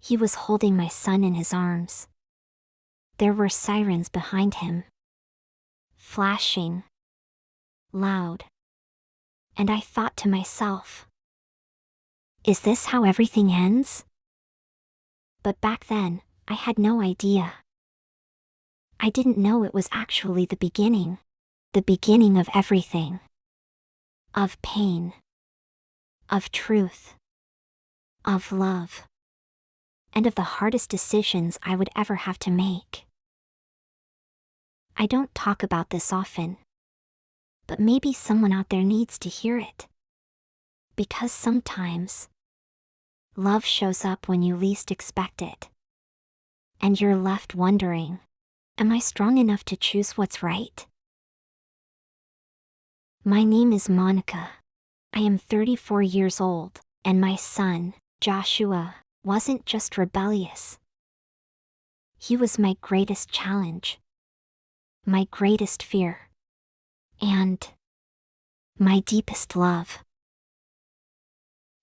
He was holding my son in his arms. There were sirens behind him, flashing, loud. And I thought to myself, is this how everything ends? But back then, I had no idea. I didn't know it was actually the beginning of everything. Of pain, of truth, of love, and of the hardest decisions I would ever have to make. I don't talk about this often, but maybe someone out there needs to hear it. Because sometimes, love shows up when you least expect it. And you're left wondering, am I strong enough to choose what's right? My name is Monica. I am 34 years old, and my son, Joshua, wasn't just rebellious. He was my greatest challenge, my greatest fear, and my deepest love.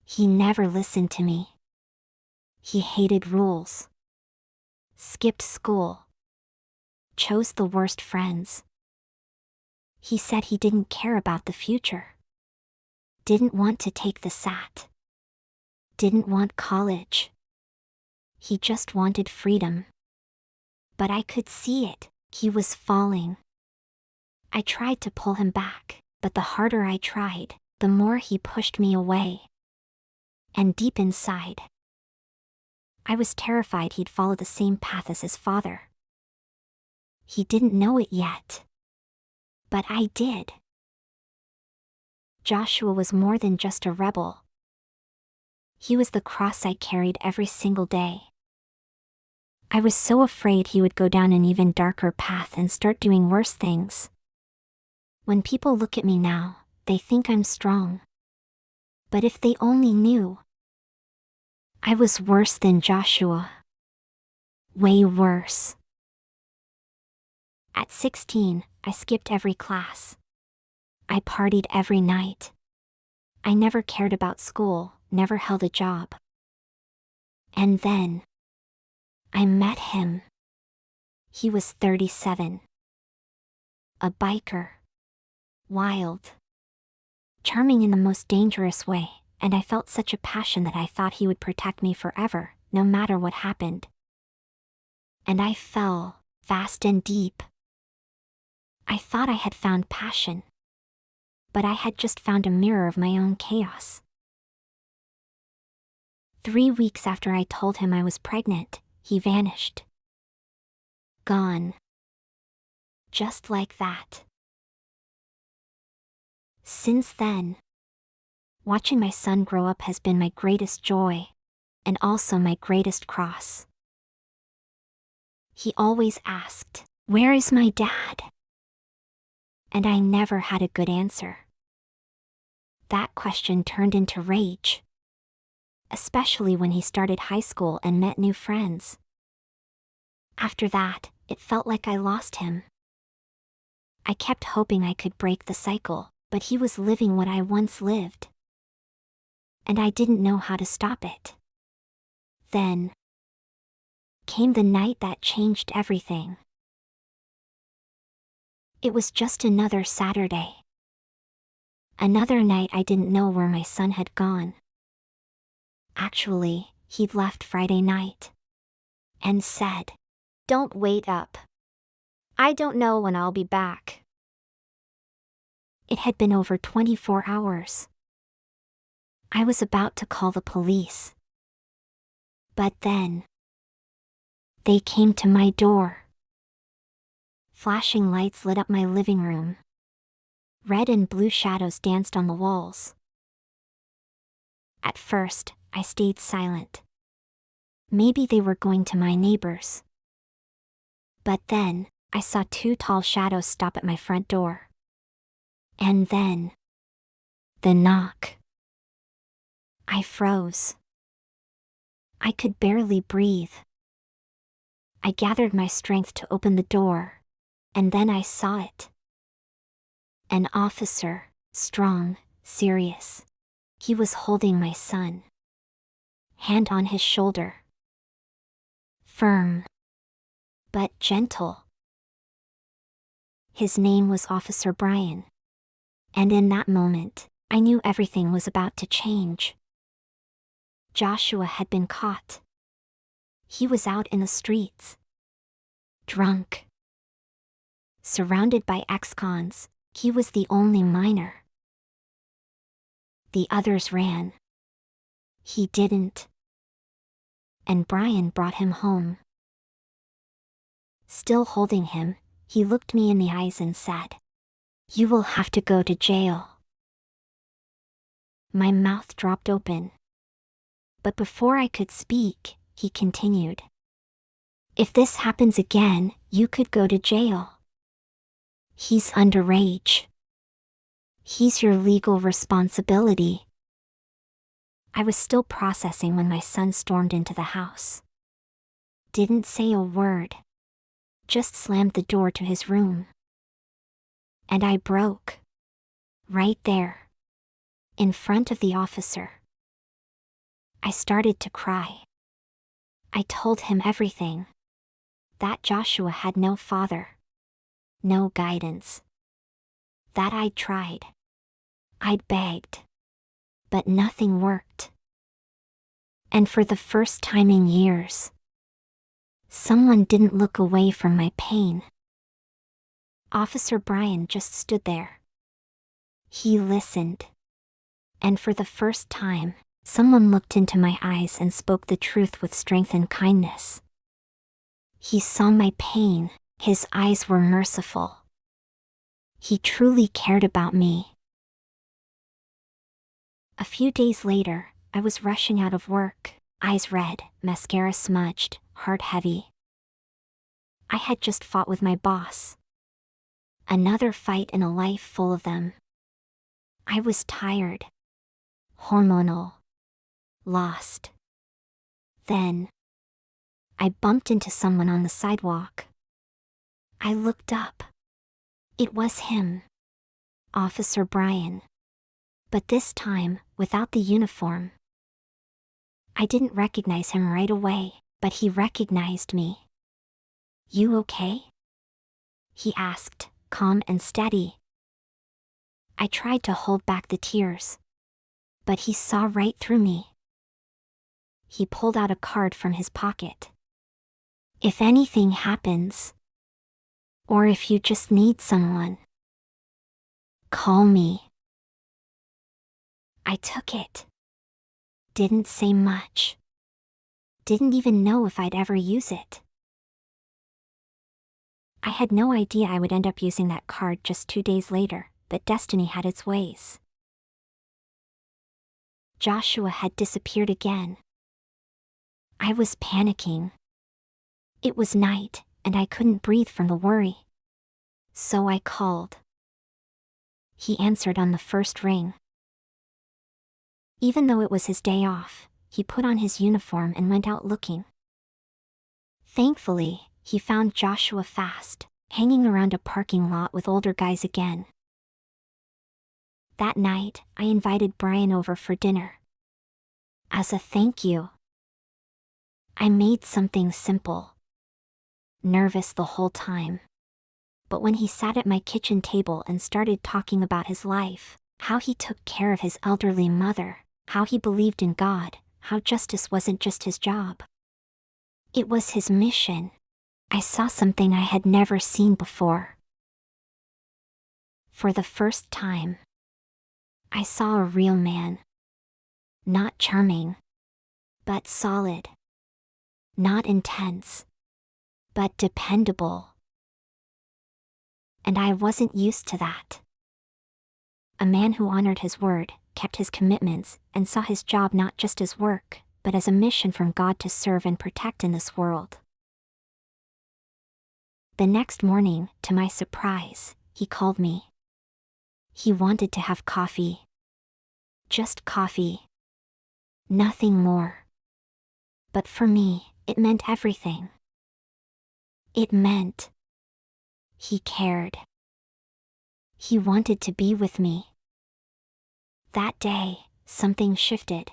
He never listened to me. He hated rules, skipped school, chose the worst friends. He said he didn't care about the future, didn't want to take the SAT, didn't want college. He just wanted freedom. But I could see it, he was falling. I tried to pull him back, but the harder I tried, the more he pushed me away. And deep inside, I was terrified he'd follow the same path as his father. He didn't know it yet, but I did. Joshua was more than just a rebel. He was the cross I carried every single day. I was so afraid he would go down an even darker path and start doing worse things. When people look at me now, they think I'm strong. But if they only knew, I was worse than Joshua. Way worse. At 16, I skipped every class. I partied every night. I never cared about school, never held a job. And then, I met him. He was 37. A biker. Wild. Charming in the most dangerous way, and I felt such a passion that I thought he would protect me forever, no matter what happened. And I fell, fast and deep. I thought I had found passion, but I had just found a mirror of my own chaos. 3 weeks after I told him I was pregnant, he vanished. Gone. Just like that. Since then, watching my son grow up has been my greatest joy, and also my greatest cross. He always asked, "Where is my dad?" And I never had a good answer. That question turned into rage, especially when he started high school and met new friends. After that, it felt like I lost him. I kept hoping I could break the cycle, but he was living what I once lived. And I didn't know how to stop it. Then came the night that changed everything. It was just another Saturday. Another night I didn't know where my son had gone. Actually, he'd left Friday night. And said, "Don't wait up. I don't know when I'll be back." It had been over 24 hours. I was about to call the police. But then, they came to my door. Flashing lights lit up my living room. Red and blue shadows danced on the walls. At first, I stayed silent. Maybe they were going to my neighbors. But then, I saw 2 tall shadows stop at my front door. And then, the knock. I froze. I could barely breathe. I gathered my strength to open the door, and then I saw it. An officer, strong, serious. He was holding my son. Hand on his shoulder. firm, but gentle. His name was Officer Brian. And in that moment, I knew everything was about to change. Joshua had been caught. He was out in the streets. Drunk. Surrounded by ex-cons, he was the only minor. The others ran. He didn't. And Brian brought him home. Still holding him, he looked me in the eyes and said, "You will have to go to jail." My mouth dropped open. But before I could speak, he continued, "If this happens again, you could go to jail. He's underage. He's your legal responsibility." I was still processing when my son stormed into the house. Didn't say a word. Just slammed the door to his room. And I broke. Right there. In front of the officer. I started to cry. I told him everything. That Joshua had no father. No guidance. That I'd tried. I'd begged. But nothing worked. And for the first time in years, someone didn't look away from my pain. Officer Brian just stood there. He listened. And for the first time, someone looked into my eyes and spoke the truth with strength and kindness. He saw my pain. His eyes were merciful. He truly cared about me. A few days later, I was rushing out of work, eyes red, mascara smudged, heart heavy. I had just fought with my boss. Another fight in a life full of them. I was tired. Hormonal. Lost. Then, I bumped into someone on the sidewalk. I looked up. It was him. Officer Brian. But this time, without the uniform. I didn't recognize him right away, but he recognized me. "You okay?" he asked, calm and steady. I tried to hold back the tears. But he saw right through me. He pulled out a card from his pocket. "If anything happens, or if you just need someone, call me." I took it. Didn't say much. Didn't even know if I'd ever use it. I had no idea I would end up using that card just 2 days later, but destiny had its ways. Joshua had disappeared again. I was panicking. It was night, and I couldn't breathe from the worry. So I called. He answered on the first ring. Even though it was his day off, he put on his uniform and went out looking. Thankfully, he found Joshua fast, hanging around a parking lot with older guys again. That night, I invited Brian over for dinner. As a thank you, I made something simple. Nervous the whole time. But when he sat at my kitchen table and started talking about his life, how he took care of his elderly mother, how he believed in God, how justice wasn't just his job. It was his mission. I saw something I had never seen before. For the first time, I saw a real man. Not charming, but solid. Not intense, but dependable. And I wasn't used to that. A man who honored his word, kept his commitments, and saw his job not just as work, but as a mission from God to serve and protect in this world. The next morning, to my surprise, he called me. He wanted to have coffee. Just coffee. Nothing more. But for me, it meant everything. It meant he cared. He wanted to be with me. That day, something shifted.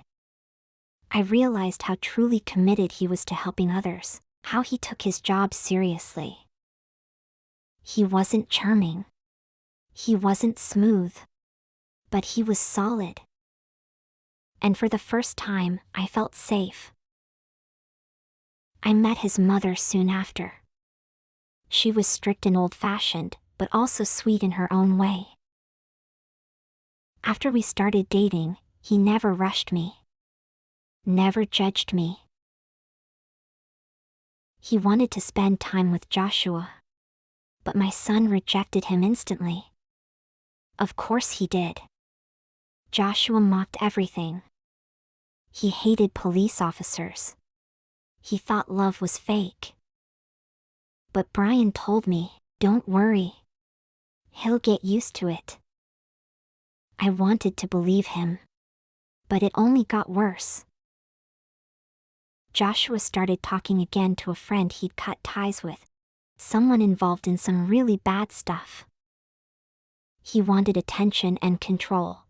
I realized how truly committed he was to helping others, how he took his job seriously. He wasn't charming. He wasn't smooth. But he was solid. And for the first time, I felt safe. I met his mother soon after. She was strict and old-fashioned, but also sweet in her own way. After we started dating, he never rushed me. Never judged me. He wanted to spend time with Joshua. But my son rejected him instantly. Of course he did. Joshua mocked everything. He hated police officers. He thought love was fake. But Brian told me, "Don't worry. He'll get used to it." I wanted to believe him. But it only got worse. Joshua started talking again to a friend he'd cut ties with, someone involved in some really bad stuff. He wanted attention and control.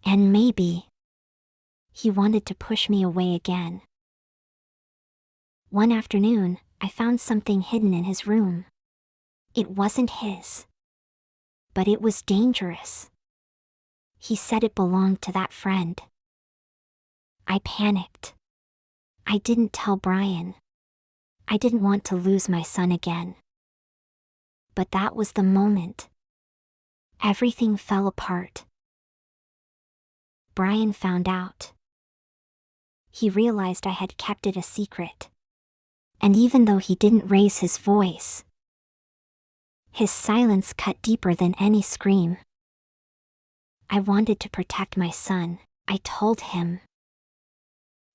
And maybe he wanted to push me away again. One afternoon, I found something hidden in his room. It wasn't his. But it was dangerous. He said it belonged to that friend. I panicked. I didn't tell Brian. I didn't want to lose my son again. But that was the moment. Everything fell apart. Brian found out. He realized I had kept it a secret. And even though he didn't raise his voice, his silence cut deeper than any scream. I wanted to protect my son, I told him.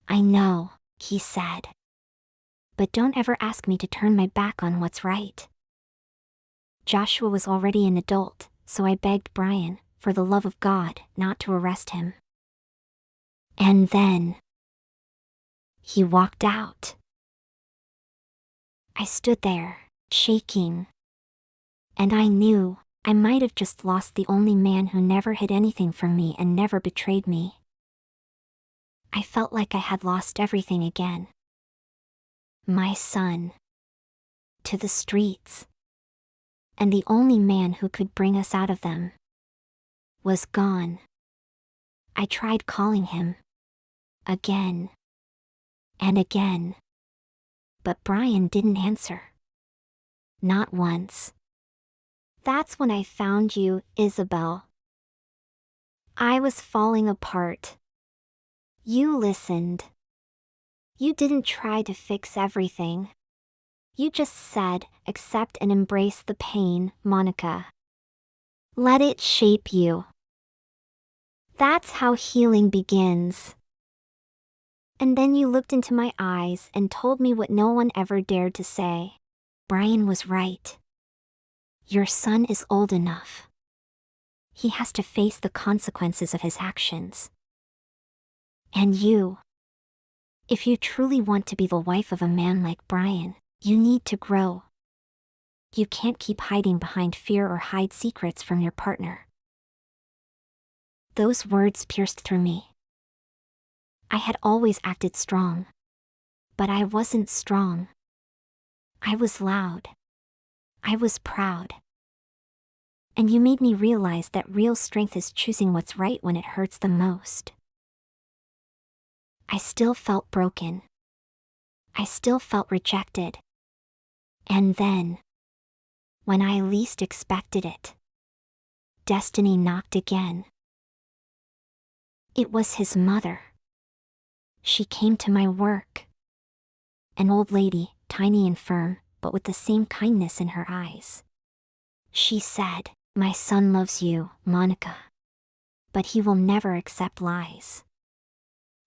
"I know," he said. "But don't ever ask me to turn my back on what's right." Joshua was already an adult, so I begged Brian, for the love of God, not to arrest him. And then he walked out. I stood there, shaking. And I knew I might have just lost the only man who never hid anything from me and never betrayed me. I felt like I had lost everything again. My son. To the streets. And the only man who could bring us out of them was gone. I tried calling him. Again. And again. But Brian didn't answer. Not once. That's when I found you, Isabel. I was falling apart. You listened. You didn't try to fix everything. You just said, "Accept and embrace the pain, Monica. Let it shape you." That's how healing begins. And then you looked into my eyes and told me what no one ever dared to say. Brian was right. Your son is old enough. He has to face the consequences of his actions. And you. If you truly want to be the wife of a man like Brian, you need to grow. You can't keep hiding behind fear or hide secrets from your partner. Those words pierced through me. I had always acted strong. But I wasn't strong. I was loud. I was proud. And you made me realize that real strength is choosing what's right when it hurts the most. I still felt broken. I still felt rejected. And then, when I least expected it, destiny knocked again. It was his mother. She came to my work. An old lady, tiny and firm, but with the same kindness in her eyes. She said, "My son loves you, Monica. But he will never accept lies.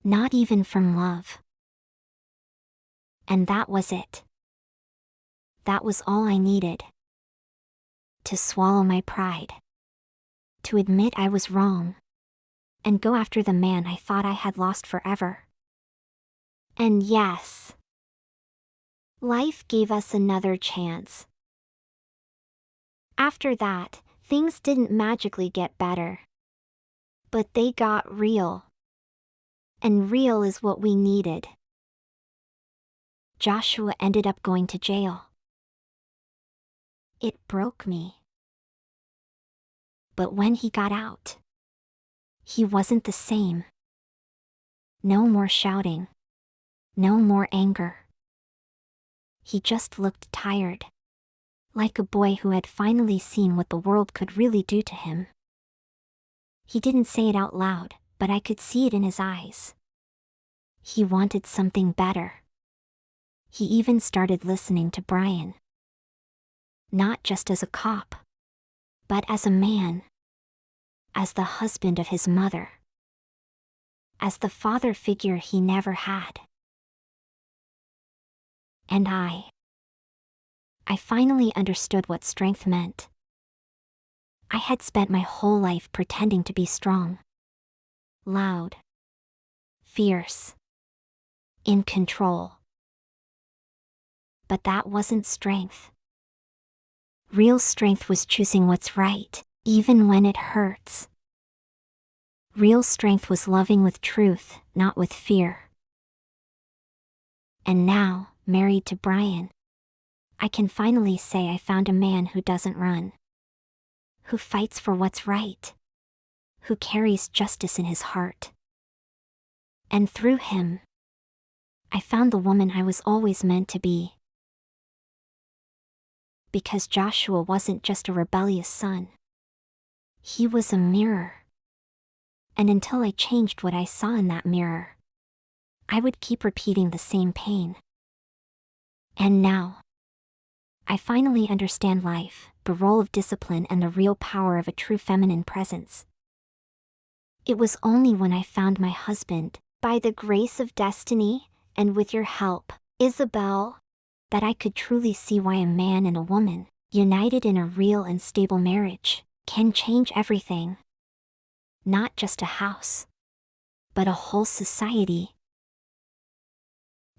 Not even from love." And that was it. That was all I needed. To swallow my pride. To admit I was wrong. And go after the man I thought I had lost forever. And yes, life gave us another chance. After that, things didn't magically get better. But they got real. And real is what we needed. Joshua ended up going to jail. It broke me. But when he got out, he wasn't the same. No more shouting. No more anger. He just looked tired. Like a boy who had finally seen what the world could really do to him. He didn't say it out loud, but I could see it in his eyes. He wanted something better. He even started listening to Brian. Not just as a cop, but as a man. As the husband of his mother. As the father figure he never had. And I finally understood what strength meant. I had spent my whole life pretending to be strong. Loud. Fierce. In control. But that wasn't strength. Real strength was choosing what's right, even when it hurts. Real strength was loving with truth, not with fear. And now, married to Brian, I can finally say I found a man who doesn't run. Who fights for what's right. Who carries justice in his heart. And through him, I found the woman I was always meant to be. Because Joshua wasn't just a rebellious son. He was a mirror. And until I changed what I saw in that mirror, I would keep repeating the same pain. And now, I finally understand life, the role of discipline, and the real power of a true feminine presence. It was only when I found my husband, by the grace of destiny, and with your help, Isabel, that I could truly see why a man and a woman, united in a real and stable marriage, can change everything. Not just a house, but a whole society.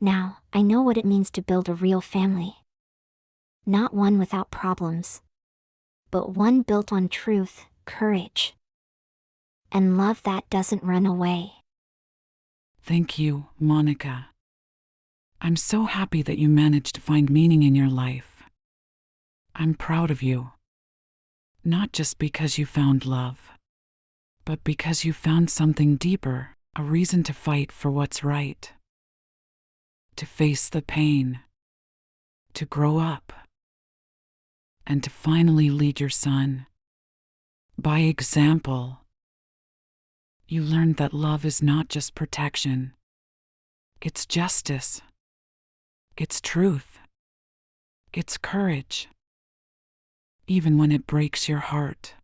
Now, I know what it means to build a real family. Not one without problems, but one built on truth, courage, and love that doesn't run away. Thank you, Monica. I'm so happy that you managed to find meaning in your life. I'm proud of you. Not just because you found love, but because you found something deeper, a reason to fight for what's right. To face the pain. To grow up. And to finally lead your son. By example. You learned that love is not just protection. It's justice. It's truth. It's courage. Even when it breaks your heart.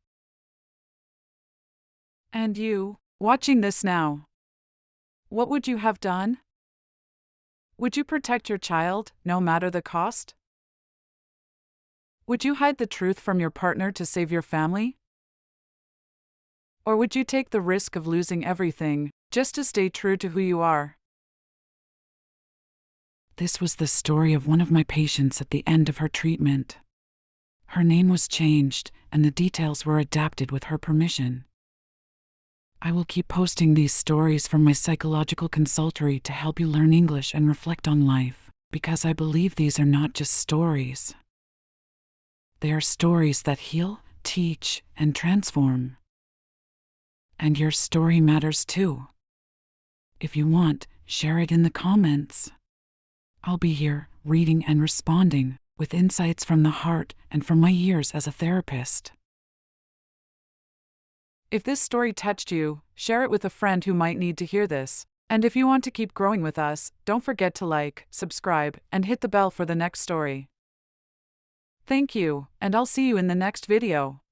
And you, watching this now, what would you have done? Would you protect your child, no matter the cost? Would you hide the truth from your partner to save your family? Or would you take the risk of losing everything, just to stay true to who you are? This was the story of one of my patients at the end of her treatment. Her name was changed, and the details were adapted with her permission. I will keep posting these stories from my psychological consultory to help you learn English and reflect on life, because I believe these are not just stories. They are stories that heal, teach, and transform. And your story matters too. If you want, share it in the comments. I'll be here, reading and responding, with insights from the heart and from my years as a therapist. If this story touched you, share it with a friend who might need to hear this. And if you want to keep growing with us, don't forget to like, subscribe, and hit the bell for the next story. Thank you, and I'll see you in the next video.